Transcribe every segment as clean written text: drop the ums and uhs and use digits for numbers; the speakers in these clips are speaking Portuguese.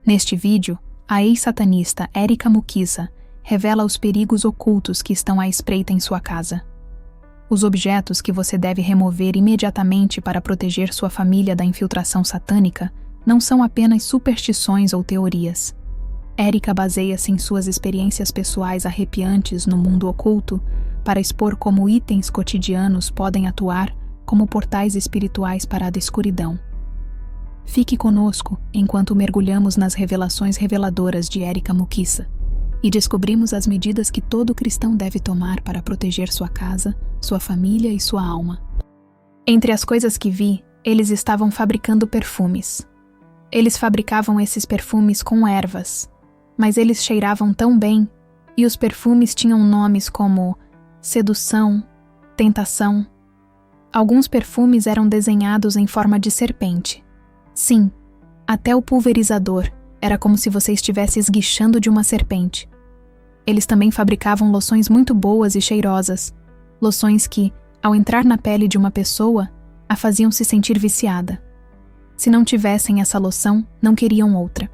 Neste vídeo, a ex-satanista Erika Mukisa revela os perigos ocultos que estão à espreita em sua casa. Os objetos que você deve remover imediatamente para proteger sua família da infiltração satânica não são apenas superstições ou teorias. Erika baseia-se em suas experiências pessoais arrepiantes no mundo oculto para expor como itens cotidianos podem atuar como portais espirituais para a escuridão. Fique conosco enquanto mergulhamos nas revelações reveladoras de Erika Mukisa e descobrimos as medidas que todo cristão deve tomar para proteger sua casa, sua família e sua alma. Entre as coisas que vi, eles estavam fabricando perfumes. Eles fabricavam esses perfumes com ervas, mas eles cheiravam tão bem, e os perfumes tinham nomes como sedução, tentação. Alguns perfumes eram desenhados em forma de serpente. Sim, até o pulverizador era como se você estivesse esguichando de uma serpente. Eles também fabricavam loções muito boas e cheirosas, loções que, ao entrar na pele de uma pessoa, a faziam se sentir viciada. Se não tivessem essa loção, não queriam outra.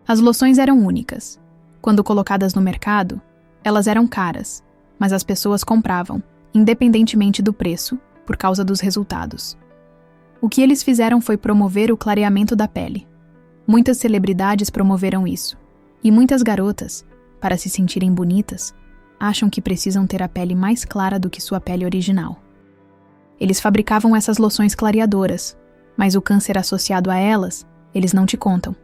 As loções eram únicas. Quando colocadas no mercado, elas eram caras, mas as pessoas compravam, independentemente do preço, por causa dos resultados. O que eles fizeram foi promover o clareamento da pele. Muitas celebridades promoveram isso, e muitas garotas, para se sentirem bonitas, acham que precisam ter a pele mais clara do que sua pele original. Eles fabricavam essas loções clareadoras, mas o câncer associado a elas, eles não te contam.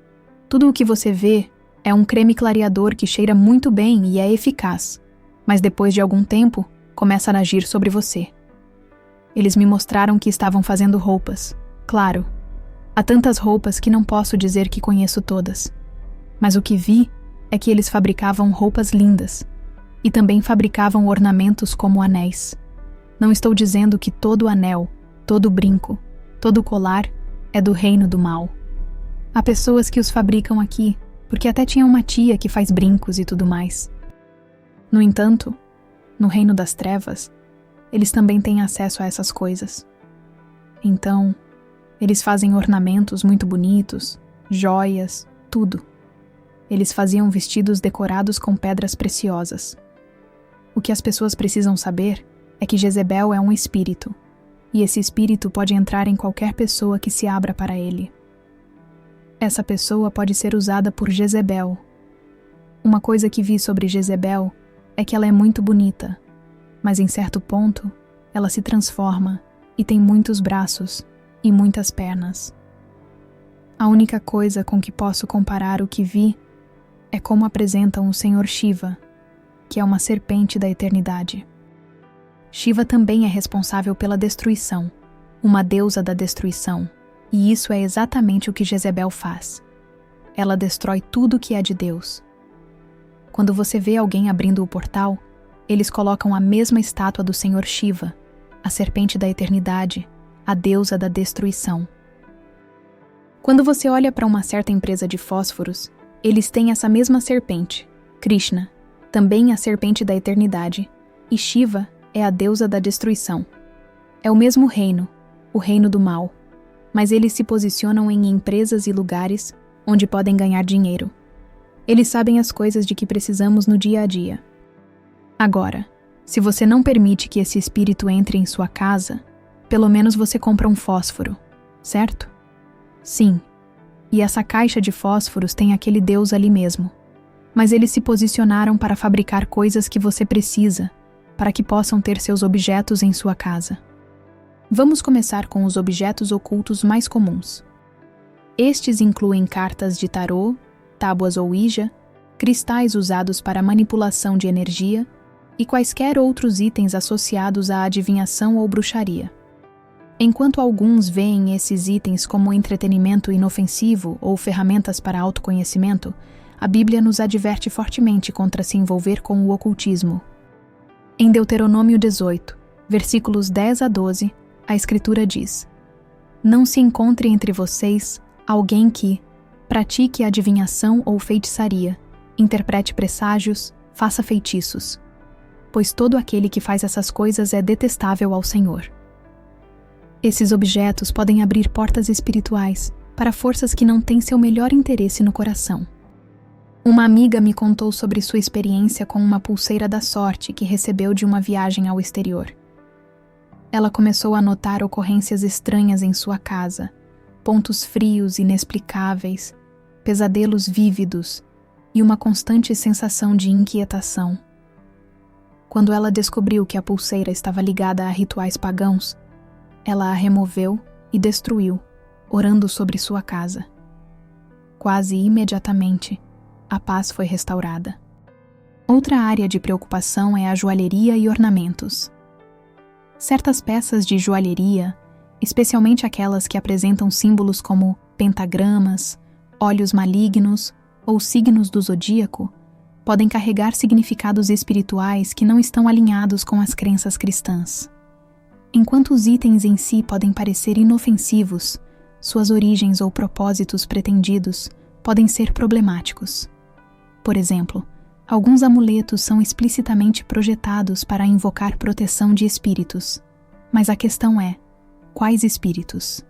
Tudo o que você vê é um creme clareador que cheira muito bem e é eficaz, mas depois de algum tempo, começa a agir sobre você. Eles me mostraram que estavam fazendo roupas. Claro, há tantas roupas que não posso dizer que conheço todas. Mas o que vi é que eles fabricavam roupas lindas e também fabricavam ornamentos como anéis. Não estou dizendo que todo anel, todo brinco, todo colar é do reino do mal. Há pessoas que os fabricam aqui, porque até tinha uma tia que faz brincos e tudo mais. No entanto, no reino das trevas, eles também têm acesso a essas coisas. Então, eles fazem ornamentos muito bonitos, joias, tudo. Eles faziam vestidos decorados com pedras preciosas. O que as pessoas precisam saber é que Jezebel é um espírito, e esse espírito pode entrar em qualquer pessoa que se abra para ele. Essa pessoa pode ser usada por Jezebel. Uma coisa que vi sobre Jezebel é que ela é muito bonita, mas em certo ponto, ela se transforma e tem muitos braços e muitas pernas. A única coisa com que posso comparar o que vi é como apresentam o Senhor Shiva, que é uma serpente da eternidade. Shiva também é responsável pela destruição, uma deusa da destruição, e isso é exatamente o que Jezebel faz. Ela destrói tudo que é de Deus. Quando você vê alguém abrindo o portal, eles colocam a mesma estátua do Senhor Shiva, a serpente da eternidade, a deusa da destruição. Quando você olha para uma certa empresa de fósforos, eles têm essa mesma serpente, Krishna, também a serpente da eternidade, e Shiva é a deusa da destruição. É o mesmo reino, o reino do mal, mas eles se posicionam em empresas e lugares onde podem ganhar dinheiro. Eles sabem as coisas de que precisamos no dia a dia. Agora, se você não permite que esse espírito entre em sua casa, pelo menos você compra um fósforo, certo? Sim, e essa caixa de fósforos tem aquele deus ali mesmo. Mas eles se posicionaram para fabricar coisas que você precisa, para que possam ter seus objetos em sua casa. Vamos começar com os objetos ocultos mais comuns. Estes incluem cartas de tarô, tábuas Ouija, cristais usados para manipulação de energia e quaisquer outros itens associados à adivinhação ou bruxaria. Enquanto alguns veem esses itens como entretenimento inofensivo ou ferramentas para autoconhecimento, a Bíblia nos adverte fortemente contra se envolver com o ocultismo. Em Deuteronômio 18, versículos 10 a 12, a Escritura diz: Não se encontre entre vocês alguém que pratique adivinhação ou feitiçaria, interprete presságios, faça feitiços, pois todo aquele que faz essas coisas é detestável ao Senhor. Esses objetos podem abrir portas espirituais, para forças que não têm seu melhor interesse no coração. Uma amiga me contou sobre sua experiência com uma pulseira da sorte que recebeu de uma viagem ao exterior. Ela começou a notar ocorrências estranhas em sua casa, pontos frios inexplicáveis, pesadelos vívidos e uma constante sensação de inquietação. Quando ela descobriu que a pulseira estava ligada a rituais pagãos, ela a removeu e destruiu, orando sobre sua casa. Quase imediatamente, a paz foi restaurada. Outra área de preocupação é a joalheria e ornamentos. Certas peças de joalheria, especialmente aquelas que apresentam símbolos como pentagramas, olhos malignos ou signos do zodíaco, podem carregar significados espirituais que não estão alinhados com as crenças cristãs. Enquanto os itens em si podem parecer inofensivos, suas origens ou propósitos pretendidos podem ser problemáticos. Por exemplo, alguns amuletos são explicitamente projetados para invocar proteção de espíritos. Mas a questão é: quais espíritos?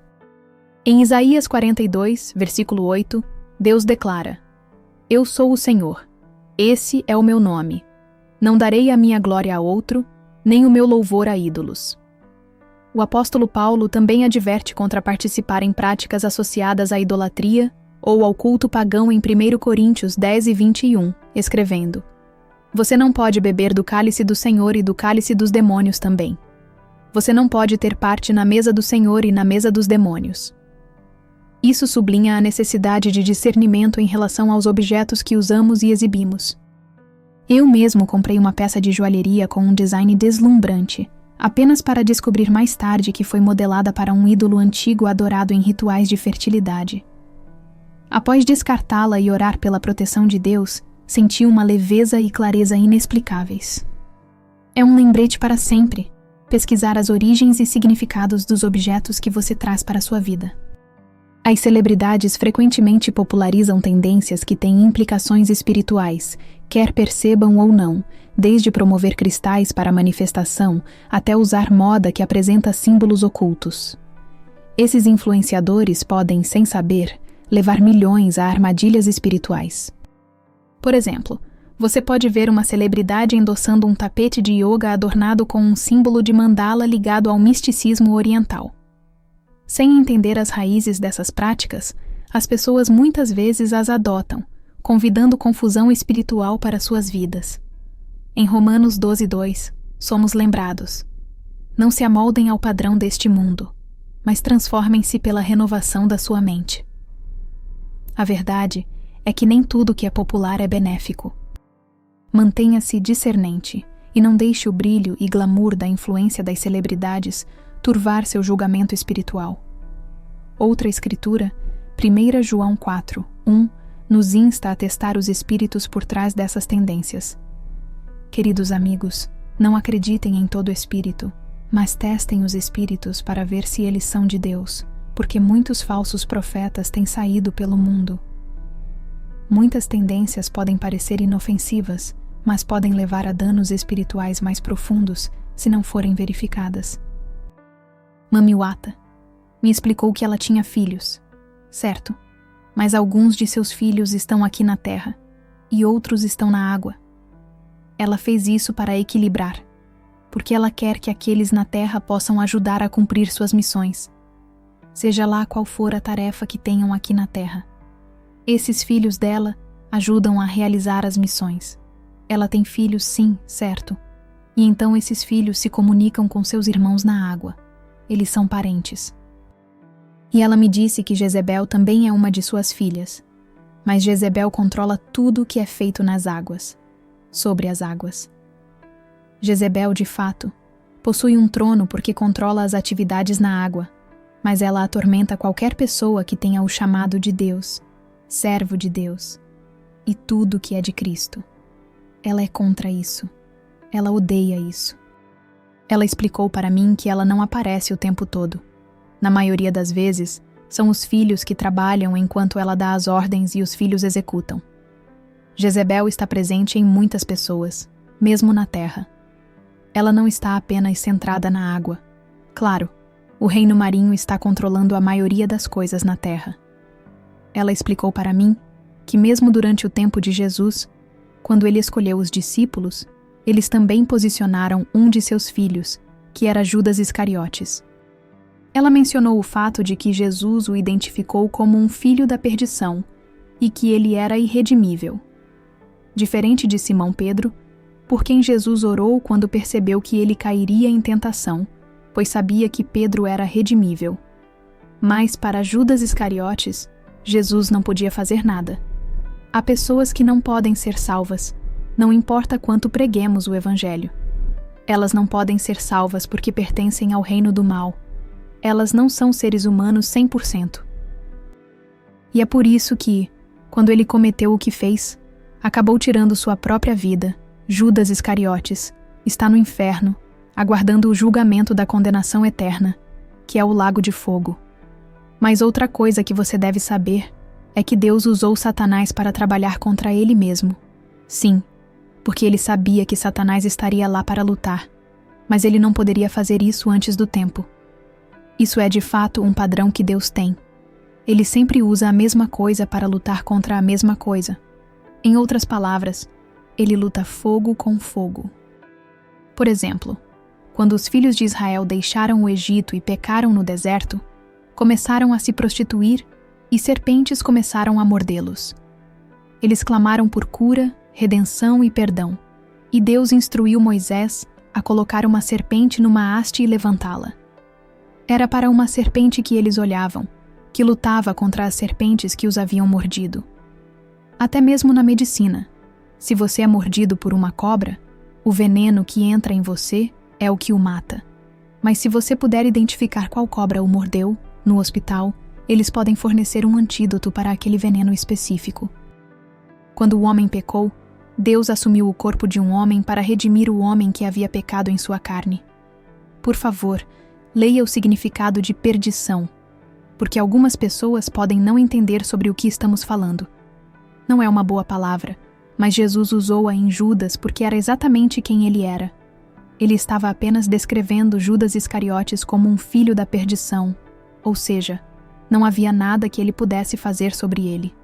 Em Isaías 42, versículo 8, Deus declara: Eu sou o Senhor, esse é o meu nome. Não darei a minha glória a outro, nem o meu louvor a ídolos. O apóstolo Paulo também adverte contra participar em práticas associadas à idolatria ou ao culto pagão em 1 Coríntios 10 e 21, escrevendo: Você não pode beber do cálice do Senhor e do cálice dos demônios também. Você não pode ter parte na mesa do Senhor e na mesa dos demônios. Isso sublinha a necessidade de discernimento em relação aos objetos que usamos e exibimos. Eu mesmo comprei uma peça de joalheria com um design deslumbrante, apenas para descobrir mais tarde que foi modelada para um ídolo antigo adorado em rituais de fertilidade. Após descartá-la e orar pela proteção de Deus, senti uma leveza e clareza inexplicáveis. É um lembrete para sempre, pesquisar as origens e significados dos objetos que você traz para a sua vida. As celebridades frequentemente popularizam tendências que têm implicações espirituais, quer percebam ou não, desde promover cristais para manifestação até usar moda que apresenta símbolos ocultos. Esses influenciadores podem, sem saber, levar milhões a armadilhas espirituais. Por exemplo, você pode ver uma celebridade endossando um tapete de yoga adornado com um símbolo de mandala ligado ao misticismo oriental. Sem entender as raízes dessas práticas, as pessoas muitas vezes as adotam, convidando confusão espiritual para suas vidas. Em Romanos 12:2, somos lembrados: Não se amoldem ao padrão deste mundo, mas transformem-se pela renovação da sua mente. A verdade é que nem tudo que é popular é benéfico. Mantenha-se discernente e não deixe o brilho e glamour da influência das celebridades turvar seu julgamento espiritual. Outra escritura, 1 João 4:1, nos insta a testar os espíritos por trás dessas tendências. Queridos amigos, não acreditem em todo espírito, mas testem os espíritos para ver se eles são de Deus, porque muitos falsos profetas têm saído pelo mundo. Muitas tendências podem parecer inofensivas, mas podem levar a danos espirituais mais profundos se não forem verificadas. Mami Wata me explicou que ela tinha filhos, certo, mas alguns de seus filhos estão aqui na terra e outros estão na água. Ela fez isso para equilibrar, porque ela quer que aqueles na terra possam ajudar a cumprir suas missões, seja lá qual for a tarefa que tenham aqui na terra. Esses filhos dela ajudam a realizar as missões. Ela tem filhos, sim, certo, e então esses filhos se comunicam com seus irmãos na água. Eles são parentes. E ela me disse que Jezebel também é uma de suas filhas, mas Jezebel controla tudo o que é feito nas águas, sobre as águas. Jezebel, de fato, possui um trono porque controla as atividades na água, mas ela atormenta qualquer pessoa que tenha o chamado de Deus, servo de Deus, e tudo que é de Cristo. Ela é contra isso. Ela odeia isso. Ela explicou para mim que ela não aparece o tempo todo. Na maioria das vezes, são os filhos que trabalham enquanto ela dá as ordens e os filhos executam. Jezebel está presente em muitas pessoas, mesmo na terra. Ela não está apenas centrada na água. Claro, o reino marinho está controlando a maioria das coisas na terra, Ela explicou para mim que mesmo durante o tempo de Jesus, quando ele escolheu os discípulos, eles também posicionaram um de seus filhos, que era Judas Iscariotes. Ela mencionou o fato de que Jesus o identificou como um filho da perdição e que ele era irredimível. Diferente de Simão Pedro, por quem Jesus orou quando percebeu que ele cairia em tentação, pois sabia que Pedro era redimível. Mas para Judas Iscariotes, Jesus não podia fazer nada. Há pessoas que não podem ser salvas, não importa quanto preguemos o Evangelho. Elas não podem ser salvas porque pertencem ao reino do mal. Elas não são seres humanos 100%. E é por isso que, quando ele cometeu o que fez, acabou tirando sua própria vida, Judas Iscariotes está no inferno, aguardando o julgamento da condenação eterna, que é o lago de fogo. Mas outra coisa que você deve saber é que Deus usou Satanás para trabalhar contra ele mesmo. Sim, porque ele sabia que Satanás estaria lá para lutar, mas ele não poderia fazer isso antes do tempo. Isso é de fato um padrão que Deus tem. Ele sempre usa a mesma coisa para lutar contra a mesma coisa. Em outras palavras, ele luta fogo com fogo. Por exemplo, quando os filhos de Israel deixaram o Egito e pecaram no deserto, começaram a se prostituir e serpentes começaram a mordê-los. Eles clamaram por cura, redenção e perdão, e Deus instruiu Moisés a colocar uma serpente numa haste e levantá-la. Era para uma serpente que eles olhavam, que lutava contra as serpentes que os haviam mordido. Até mesmo na medicina, se você é mordido por uma cobra, o veneno que entra em você é o que o mata. Mas se você puder identificar qual cobra o mordeu, no hospital, eles podem fornecer um antídoto para aquele veneno específico. Quando o homem pecou, Deus assumiu o corpo de um homem para redimir o homem que havia pecado em sua carne. Por favor, leia o significado de perdição, porque algumas pessoas podem não entender sobre o que estamos falando. Não é uma boa palavra, mas Jesus usou-a em Judas porque era exatamente quem ele era. Ele estava apenas descrevendo Judas Iscariotes como um filho da perdição, ou seja, não havia nada que ele pudesse fazer sobre ele.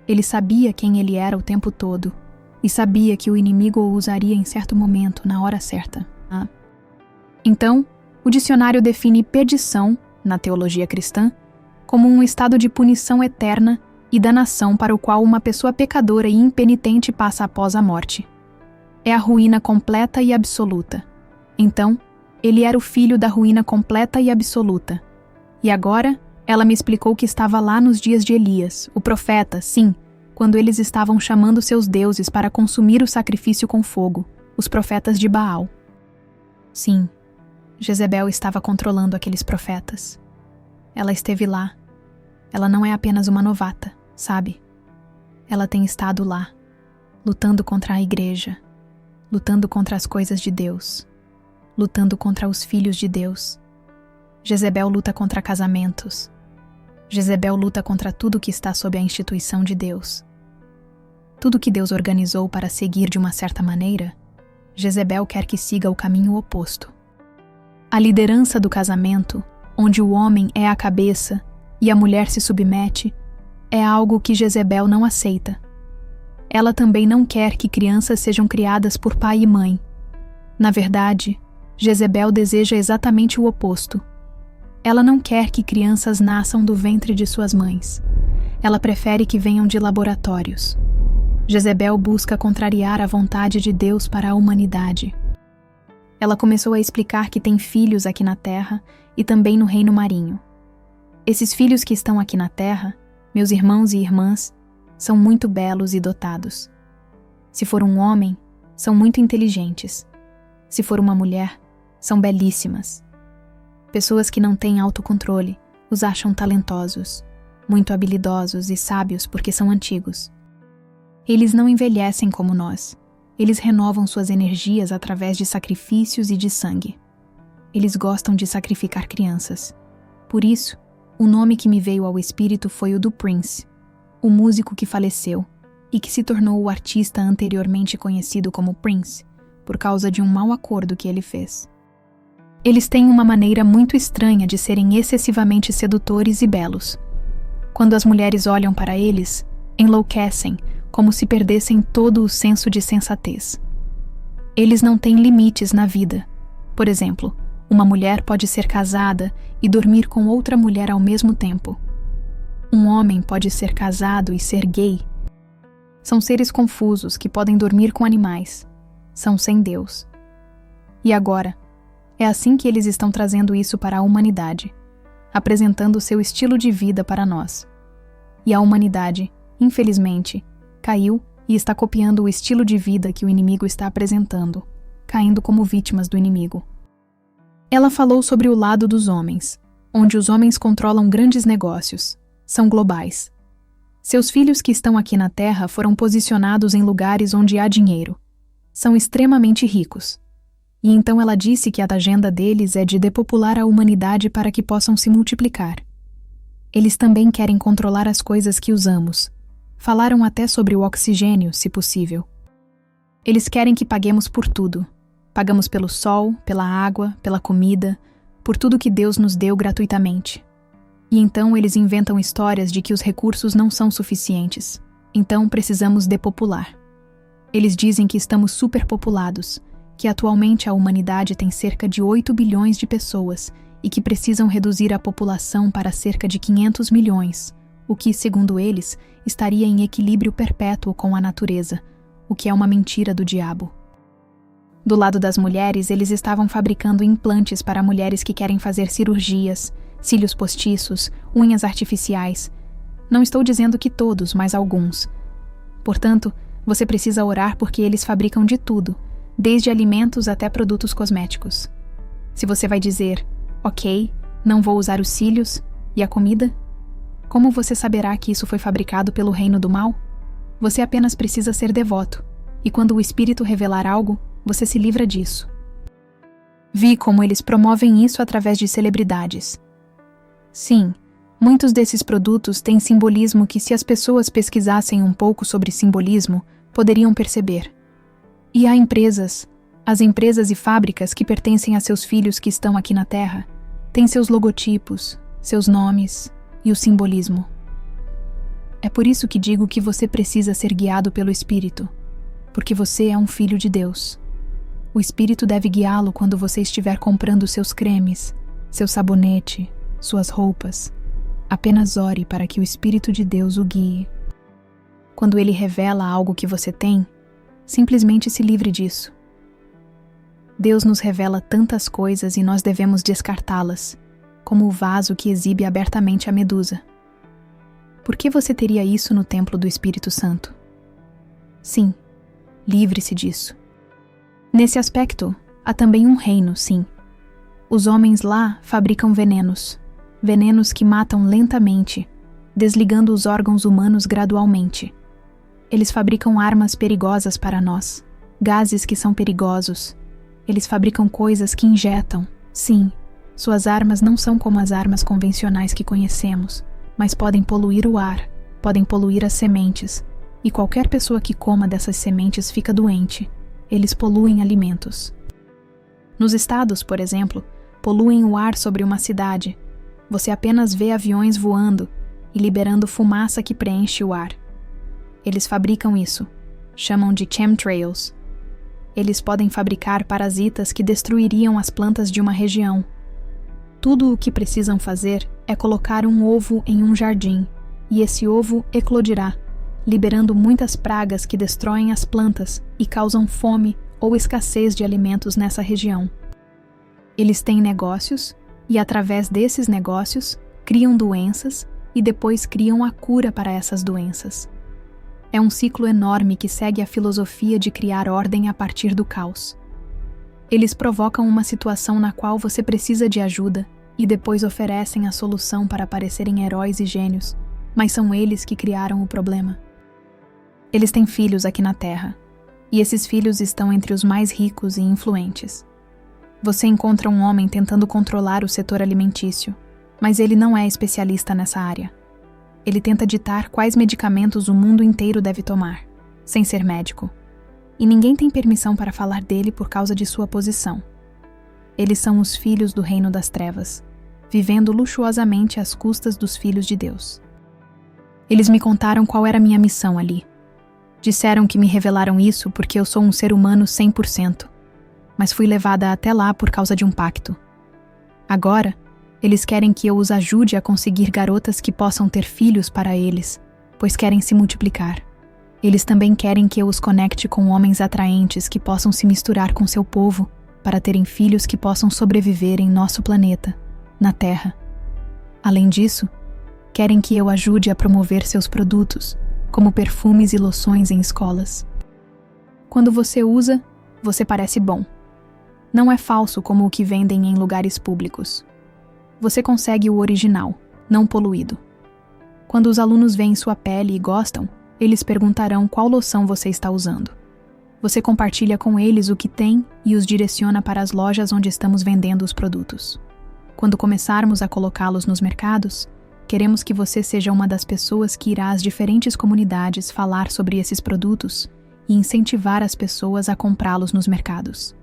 Ele sabia quem ele era o tempo todo, e sabia que o inimigo o usaria em certo momento, na hora certa. Então, o dicionário define perdição, na teologia cristã, como um estado de punição eterna e danação para o qual uma pessoa pecadora e impenitente passa após a morte. É a ruína completa e absoluta. Então, ele era o filho da ruína completa e absoluta. E agora, ela me explicou que estava lá nos dias de Elias, o profeta, sim, quando eles estavam chamando seus deuses para consumir o sacrifício com fogo, os profetas de Baal. Sim, Jezebel estava controlando aqueles profetas. Ela esteve lá. Ela não é apenas uma novata, sabe? Ela tem estado lá, lutando contra a igreja, lutando contra as coisas de Deus, lutando contra os filhos de Deus. Jezebel luta contra casamentos. Jezebel luta contra tudo que está sob a instituição de Deus. Tudo que Deus organizou para seguir de uma certa maneira, Jezebel quer que siga o caminho oposto. A liderança do casamento, onde o homem é a cabeça e a mulher se submete, é algo que Jezebel não aceita. Ela também não quer que crianças sejam criadas por pai e mãe. Na verdade, Jezebel deseja exatamente o oposto. Ela não quer que crianças nasçam do ventre de suas mães. Ela prefere que venham de laboratórios. Jezebel busca contrariar a vontade de Deus para a humanidade. Ela começou a explicar que tem filhos aqui na terra e também no reino marinho. Esses filhos que estão aqui na terra, meus irmãos e irmãs, são muito belos e dotados. Se for um homem, são muito inteligentes. Se for uma mulher, são belíssimas. Pessoas que não têm autocontrole os acham talentosos, muito habilidosos e sábios porque são antigos. Eles não envelhecem como nós. Eles renovam suas energias através de sacrifícios e de sangue. Eles gostam de sacrificar crianças. Por isso, o nome que me veio ao espírito foi o do Prince, o músico que faleceu e que se tornou o artista anteriormente conhecido como Prince, por causa de um mau acordo que ele fez. Eles têm uma maneira muito estranha de serem excessivamente sedutores e belos. Quando as mulheres olham para eles, enlouquecem, como se perdessem todo o senso de sensatez. Eles não têm limites na vida. Por exemplo, uma mulher pode ser casada e dormir com outra mulher ao mesmo tempo. Um homem pode ser casado e ser gay. São seres confusos que podem dormir com animais. São sem Deus. E agora, é assim que eles estão trazendo isso para a humanidade, apresentando seu estilo de vida para nós. E a humanidade, infelizmente, caiu e está copiando o estilo de vida que o inimigo está apresentando, caindo como vítimas do inimigo. Ela falou sobre o lado dos homens, onde os homens controlam grandes negócios, são globais. Seus filhos que estão aqui na Terra foram posicionados em lugares onde há dinheiro. São extremamente ricos. E então ela disse que a agenda deles é de depopular a humanidade para que possam se multiplicar. Eles também querem controlar as coisas que usamos. Falaram até sobre o oxigênio, se possível. Eles querem que paguemos por tudo. Pagamos pelo sol, pela água, pela comida, por tudo que Deus nos deu gratuitamente. E então eles inventam histórias de que os recursos não são suficientes. Então precisamos depopular. Eles dizem que estamos superpopulados, que atualmente a humanidade tem cerca de 8 bilhões de pessoas e que precisam reduzir a população para cerca de 500 milhões, o que, segundo eles, estaria em equilíbrio perpétuo com a natureza, o que é uma mentira do diabo. Do lado das mulheres, eles estavam fabricando implantes para mulheres que querem fazer cirurgias, cílios postiços, unhas artificiais. Não estou dizendo que todos, mas alguns. Portanto, você precisa orar porque eles fabricam de tudo, desde alimentos até produtos cosméticos. Se você vai dizer, ok, não vou usar os cílios, e a comida? Como você saberá que isso foi fabricado pelo reino do mal? Você apenas precisa ser devoto, e quando o Espírito revelar algo, você se livra disso. Vi como eles promovem isso através de celebridades. Sim, muitos desses produtos têm simbolismo que, se as pessoas pesquisassem um pouco sobre simbolismo, poderiam perceber. E há empresas, as empresas e fábricas que pertencem a seus filhos que estão aqui na Terra, têm seus logotipos, seus nomes e o simbolismo. É por isso que digo que você precisa ser guiado pelo Espírito, porque você é um filho de Deus. O Espírito deve guiá-lo quando você estiver comprando seus cremes, seu sabonete, suas roupas. Apenas ore para que o Espírito de Deus o guie. Quando ele revela algo que você tem, simplesmente se livre disso. Deus nos revela tantas coisas e nós devemos descartá-las, como o vaso que exibe abertamente a medusa. Por que você teria isso no templo do Espírito Santo? Sim, livre-se disso. Nesse aspecto, há também um reino, sim. Os homens lá fabricam venenos que matam lentamente, desligando os órgãos humanos gradualmente. Eles fabricam armas perigosas para nós, gases que são perigosos. Eles fabricam coisas que injetam. Sim, suas armas não são como as armas convencionais que conhecemos, mas podem poluir o ar, podem poluir as sementes, e qualquer pessoa que coma dessas sementes fica doente. Eles poluem alimentos. Nos estados, por exemplo, poluem o ar sobre uma cidade. Você apenas vê aviões voando e liberando fumaça que preenche o ar. Eles fabricam isso. Chamam de chemtrails. Eles podem fabricar parasitas que destruiriam as plantas de uma região. Tudo o que precisam fazer é colocar um ovo em um jardim, e esse ovo eclodirá, liberando muitas pragas que destroem as plantas e causam fome ou escassez de alimentos nessa região. Eles têm negócios, e através desses negócios, criam doenças e depois criam a cura para essas doenças. É um ciclo enorme que segue a filosofia de criar ordem a partir do caos. Eles provocam uma situação na qual você precisa de ajuda e depois oferecem a solução para parecerem heróis e gênios, mas são eles que criaram o problema. Eles têm filhos aqui na Terra, e esses filhos estão entre os mais ricos e influentes. Você encontra um homem tentando controlar o setor alimentício, mas ele não é especialista nessa área. Ele tenta ditar quais medicamentos o mundo inteiro deve tomar, sem ser médico. E ninguém tem permissão para falar dele por causa de sua posição. Eles são os filhos do reino das trevas, vivendo luxuosamente às custas dos filhos de Deus. Eles me contaram qual era a minha missão ali. Disseram que me revelaram isso porque eu sou um ser humano 100%, mas fui levada até lá por causa de um pacto. Agora, eles querem que eu os ajude a conseguir garotas que possam ter filhos para eles, pois querem se multiplicar. Eles também querem que eu os conecte com homens atraentes que possam se misturar com seu povo para terem filhos que possam sobreviver em nosso planeta, na Terra. Além disso, querem que eu ajude a promover seus produtos, como perfumes e loções em escolas. Quando você usa, você parece bom. Não é falso como o que vendem em lugares públicos. Você consegue o original, não poluído. Quando os alunos veem sua pele e gostam, eles perguntarão qual loção você está usando. Você compartilha com eles o que tem e os direciona para as lojas onde estamos vendendo os produtos. Quando começarmos a colocá-los nos mercados, queremos que você seja uma das pessoas que irá às diferentes comunidades falar sobre esses produtos e incentivar as pessoas a comprá-los nos mercados.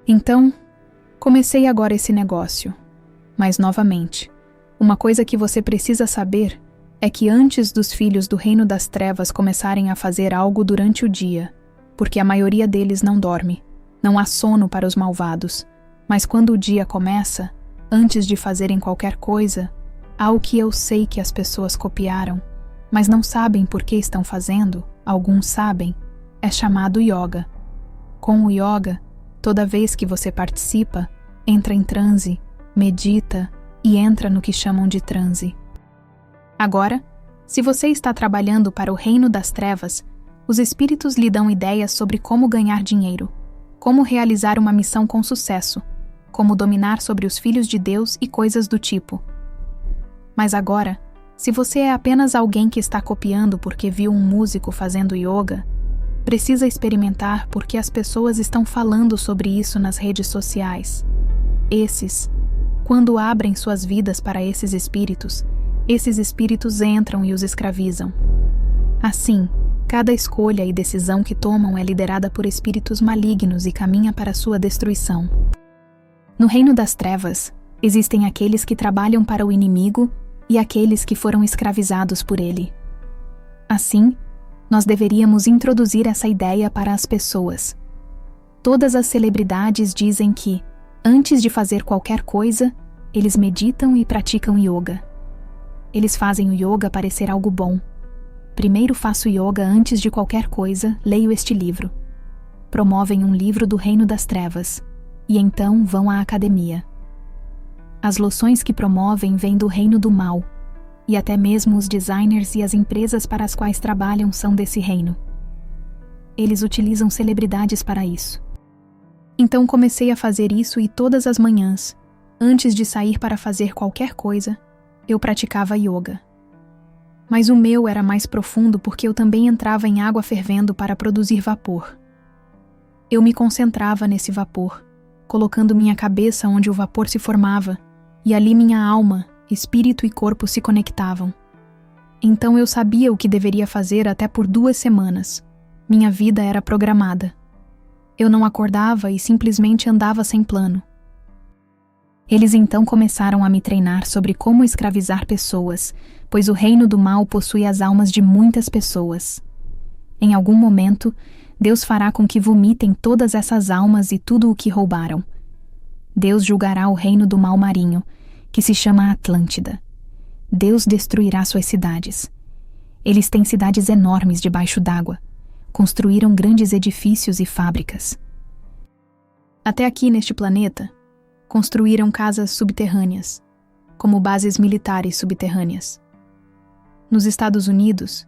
Então, comecei agora esse negócio. Mas, novamente, uma coisa que você precisa saber é que antes dos filhos do Reino das Trevas começarem a fazer algo durante o dia, porque a maioria deles não dorme, não há sono para os malvados, mas quando o dia começa, antes de fazerem qualquer coisa, há o que eu sei que as pessoas copiaram, mas não sabem por que estão fazendo, alguns sabem, é chamado yoga. Com o yoga, toda vez que você participa, entra em transe, medita e entra no que chamam de transe. Agora, se você está trabalhando para o Reino das Trevas, os espíritos lhe dão ideias sobre como ganhar dinheiro, como realizar uma missão com sucesso, como dominar sobre os filhos de Deus e coisas do tipo. Mas agora, se você é apenas alguém que está copiando porque viu um músico fazendo yoga, precisa experimentar porque as pessoas estão falando sobre isso nas redes sociais. Quando abrem suas vidas para esses espíritos entram e os escravizam. Assim, cada escolha e decisão que tomam é liderada por espíritos malignos e caminha para sua destruição. No Reino das Trevas, existem aqueles que trabalham para o inimigo e aqueles que foram escravizados por ele. Assim, nós deveríamos introduzir essa ideia para as pessoas. Todas as celebridades dizem que, antes de fazer qualquer coisa, eles meditam e praticam yoga. Eles fazem o yoga parecer algo bom. Primeiro faço yoga antes de qualquer coisa, leio este livro. Promovem um livro do Reino das Trevas, e então vão à academia. As loções que promovem vêm do reino do mal, e até mesmo os designers e as empresas para as quais trabalham são desse reino. Eles utilizam celebridades para isso. Então comecei a fazer isso e todas as manhãs, antes de sair para fazer qualquer coisa, eu praticava yoga. Mas o meu era mais profundo porque eu também entrava em água fervendo para produzir vapor. Eu me concentrava nesse vapor, colocando minha cabeça onde o vapor se formava, e ali minha alma, espírito e corpo se conectavam. Então eu sabia o que deveria fazer até por 2 semanas. Minha vida era programada. Eu não acordava e simplesmente andava sem plano. Eles então começaram a me treinar sobre como escravizar pessoas, pois o reino do mal possui as almas de muitas pessoas. Em algum momento, Deus fará com que vomitem todas essas almas e tudo o que roubaram. Deus julgará o reino do mal marinho, que se chama Atlântida. Deus destruirá suas cidades. Eles têm cidades enormes debaixo d'água. Construíram grandes edifícios e fábricas. Até aqui neste planeta, construíram casas subterrâneas, como bases militares subterrâneas. Nos Estados Unidos,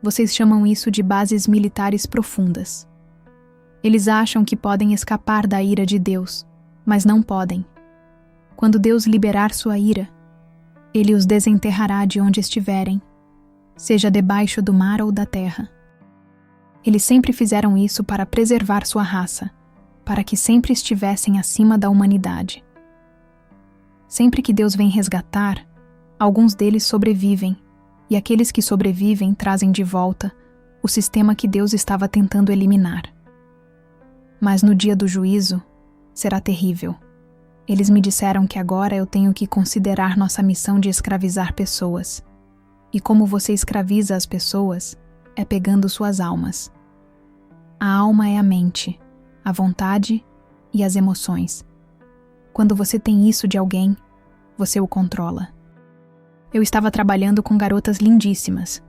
vocês chamam isso de bases militares profundas. Eles acham que podem escapar da ira de Deus, mas não podem. Quando Deus liberar sua ira, Ele os desenterrará de onde estiverem, seja debaixo do mar ou da terra. Eles sempre fizeram isso para preservar sua raça, para que sempre estivessem acima da humanidade. Sempre que Deus vem resgatar, alguns deles sobrevivem, e aqueles que sobrevivem trazem de volta o sistema que Deus estava tentando eliminar. Mas no dia do juízo, será terrível. Eles me disseram que agora eu tenho que considerar nossa missão de escravizar pessoas. E como você escraviza as pessoas é pegando suas almas. A alma é a mente, a vontade e as emoções. Quando você tem isso de alguém, você o controla. Eu estava trabalhando com garotas lindíssimas.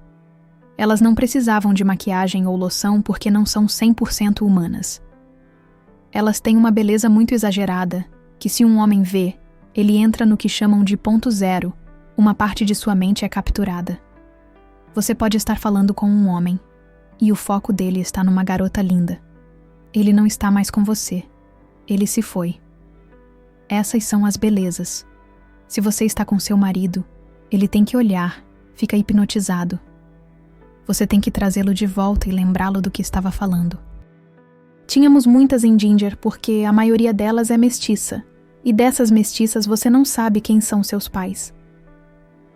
Elas não precisavam de maquiagem ou loção porque não são 100% humanas. Elas têm uma beleza muito exagerada, que se um homem vê, ele entra no que chamam de ponto zero, uma parte de sua mente é capturada. Você pode estar falando com um homem, e o foco dele está numa garota linda. Ele não está mais com você. Ele se foi. Essas são as belezas. Se você está com seu marido, ele tem que olhar, fica hipnotizado. Você tem que trazê-lo de volta e lembrá-lo do que estava falando. Tínhamos muitas em Ginger porque a maioria delas é mestiça, e dessas mestiças você não sabe quem são seus pais.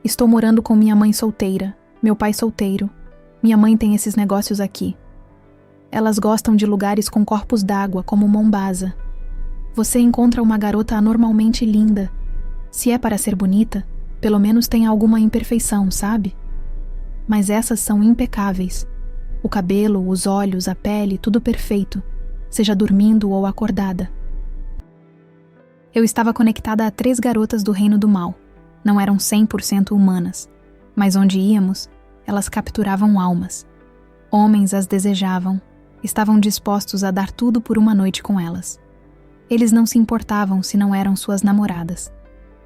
Estou morando com minha mãe solteira, meu pai solteiro. Minha mãe tem esses negócios aqui. Elas gostam de lugares com corpos d'água, como Mombasa. Você encontra uma garota anormalmente linda. Se é para ser bonita, pelo menos tem alguma imperfeição, sabe? Mas essas são impecáveis. O cabelo, os olhos, a pele, tudo perfeito, seja dormindo ou acordada. Eu estava conectada a 3 garotas do reino do mal. Não eram 100% humanas, mas onde íamos, elas capturavam almas. Homens as desejavam, estavam dispostos a dar tudo por uma noite com elas. Eles não se importavam se não eram suas namoradas.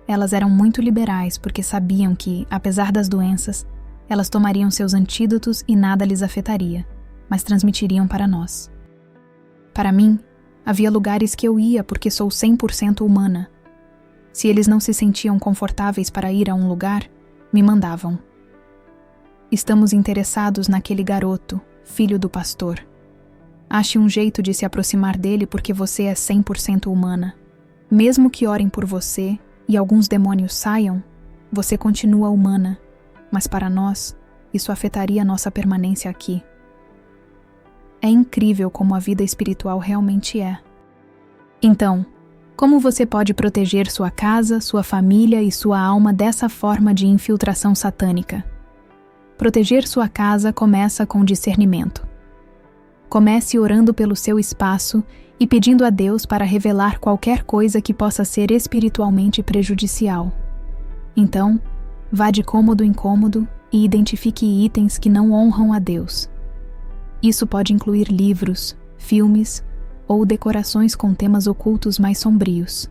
Elas eram muito liberais porque sabiam que, apesar das doenças, elas tomariam seus antídotos e nada lhes afetaria, mas transmitiriam para nós. Para mim, havia lugares que eu ia porque sou 100% humana. Se eles não se sentiam confortáveis para ir a um lugar, me mandavam. Estamos interessados naquele garoto, filho do pastor. Ache um jeito de se aproximar dele porque você é 100% humana. Mesmo que orem por você e alguns demônios saiam, você continua humana, mas para nós, isso afetaria nossa permanência aqui. É incrível como a vida espiritual realmente é. Então, como você pode proteger sua casa, sua família e sua alma dessa forma de infiltração satânica? Proteger sua casa começa com discernimento. Comece orando pelo seu espaço e pedindo a Deus para revelar qualquer coisa que possa ser espiritualmente prejudicial. Então, vá de cômodo em cômodo e identifique itens que não honram a Deus. Isso pode incluir livros, filmes ou decorações com temas ocultos mais sombrios.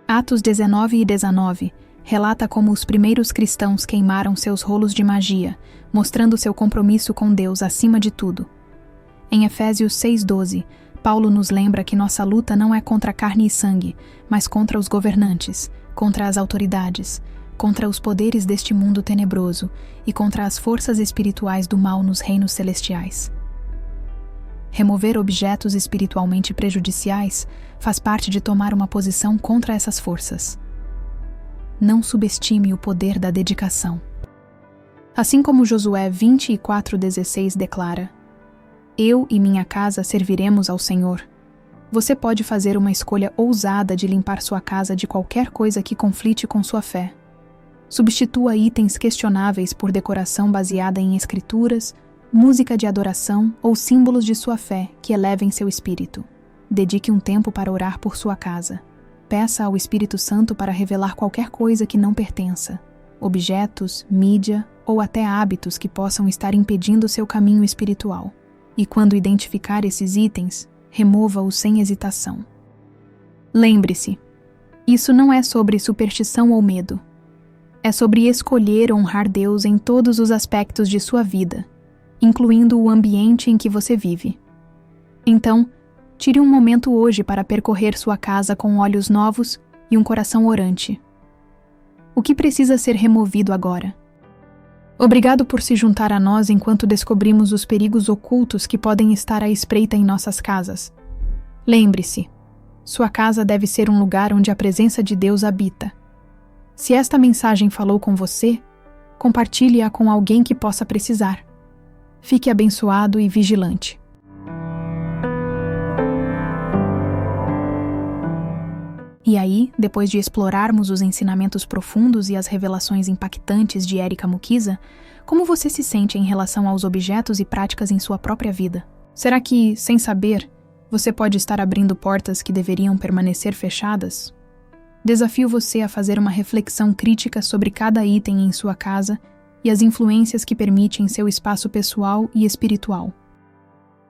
Atos 19 e 19 relata como os primeiros cristãos queimaram seus rolos de magia, mostrando seu compromisso com Deus acima de tudo. Em Efésios 6:12, Paulo nos lembra que nossa luta não é contra carne e sangue, mas contra os governantes, contra as autoridades, contra os poderes deste mundo tenebroso e contra as forças espirituais do mal nos reinos celestiais. Remover objetos espiritualmente prejudiciais faz parte de tomar uma posição contra essas forças. Não subestime o poder da dedicação. Assim como Josué 24:16 declara: Eu e minha casa serviremos ao Senhor. Você pode fazer uma escolha ousada de limpar sua casa de qualquer coisa que conflite com sua fé. Substitua itens questionáveis por decoração baseada em escrituras, música de adoração ou símbolos de sua fé que elevem seu espírito. Dedique um tempo para orar por sua casa. Peça ao Espírito Santo para revelar qualquer coisa que não pertença, objetos, mídia ou até hábitos que possam estar impedindo seu caminho espiritual. E quando identificar esses itens, remova-os sem hesitação. Lembre-se, isso não é sobre superstição ou medo. É sobre escolher honrar Deus em todos os aspectos de sua vida, incluindo o ambiente em que você vive. Então, tire um momento hoje para percorrer sua casa com olhos novos e um coração orante. O que precisa ser removido agora? Obrigado por se juntar a nós enquanto descobrimos os perigos ocultos que podem estar à espreita em nossas casas. Lembre-se, sua casa deve ser um lugar onde a presença de Deus habita. Se esta mensagem falou com você, compartilhe-a com alguém que possa precisar. Fique abençoado e vigilante. E aí, depois de explorarmos os ensinamentos profundos e as revelações impactantes de Erika Mukiza, como você se sente em relação aos objetos e práticas em sua própria vida? Será que, sem saber, você pode estar abrindo portas que deveriam permanecer fechadas? Desafio você a fazer uma reflexão crítica sobre cada item em sua casa e as influências que permitem seu espaço pessoal e espiritual.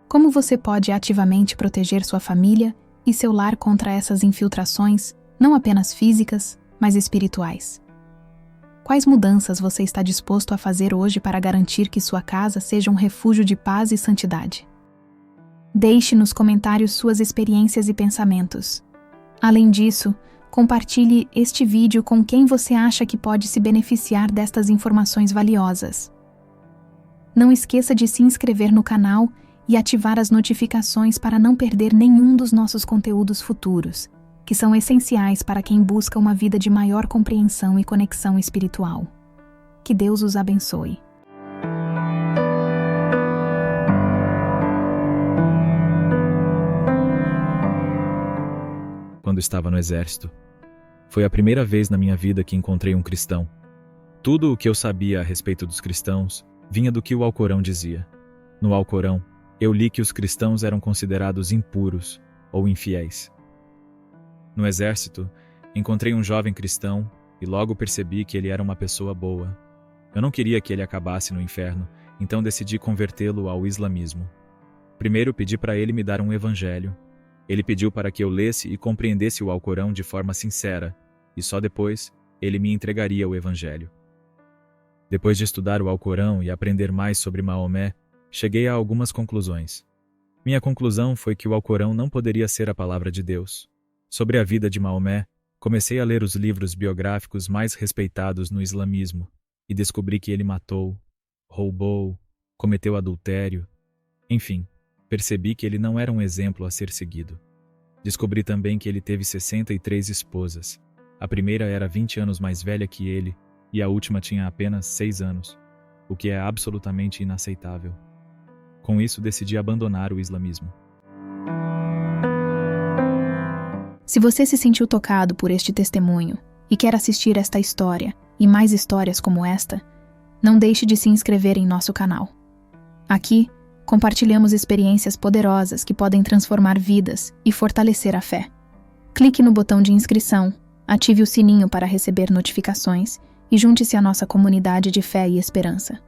Como você pode ativamente proteger sua família e seu lar contra essas infiltrações, não apenas físicas, mas espirituais? Quais mudanças você está disposto a fazer hoje para garantir que sua casa seja um refúgio de paz e santidade? Deixe nos comentários suas experiências e pensamentos. Além disso, compartilhe este vídeo com quem você acha que pode se beneficiar destas informações valiosas. Não esqueça de se inscrever no canal e ativar as notificações para não perder nenhum dos nossos conteúdos futuros, que são essenciais para quem busca uma vida de maior compreensão e conexão espiritual. Que Deus os abençoe. Quando estava no exército, foi a primeira vez na minha vida que encontrei um cristão. Tudo o que eu sabia a respeito dos cristãos vinha do que o Alcorão dizia. No Alcorão, eu li que os cristãos eram considerados impuros ou infiéis. No exército, encontrei um jovem cristão e logo percebi que ele era uma pessoa boa. Eu não queria que ele acabasse no inferno, então decidi convertê-lo ao islamismo. Primeiro pedi para ele me dar um evangelho. Ele pediu para que eu lesse e compreendesse o Alcorão de forma sincera, e só depois ele me entregaria o evangelho. Depois de estudar o Alcorão e aprender mais sobre Maomé, cheguei a algumas conclusões. Minha conclusão foi que o Alcorão não poderia ser a palavra de Deus. Sobre a vida de Maomé, comecei a ler os livros biográficos mais respeitados no islamismo e descobri que ele matou, roubou, cometeu adultério, enfim, percebi que ele não era um exemplo a ser seguido. Descobri também que ele teve 63 esposas. A primeira era 20 anos mais velha que ele e a última tinha apenas 6 anos, o que é absolutamente inaceitável. Com isso, decidi abandonar o islamismo. Se você se sentiu tocado por este testemunho e quer assistir esta história e mais histórias como esta, não deixe de se inscrever em nosso canal. Aqui, compartilhamos experiências poderosas que podem transformar vidas e fortalecer a fé. Clique no botão de inscrição, ative o sininho para receber notificações e junte-se à nossa comunidade de fé e esperança.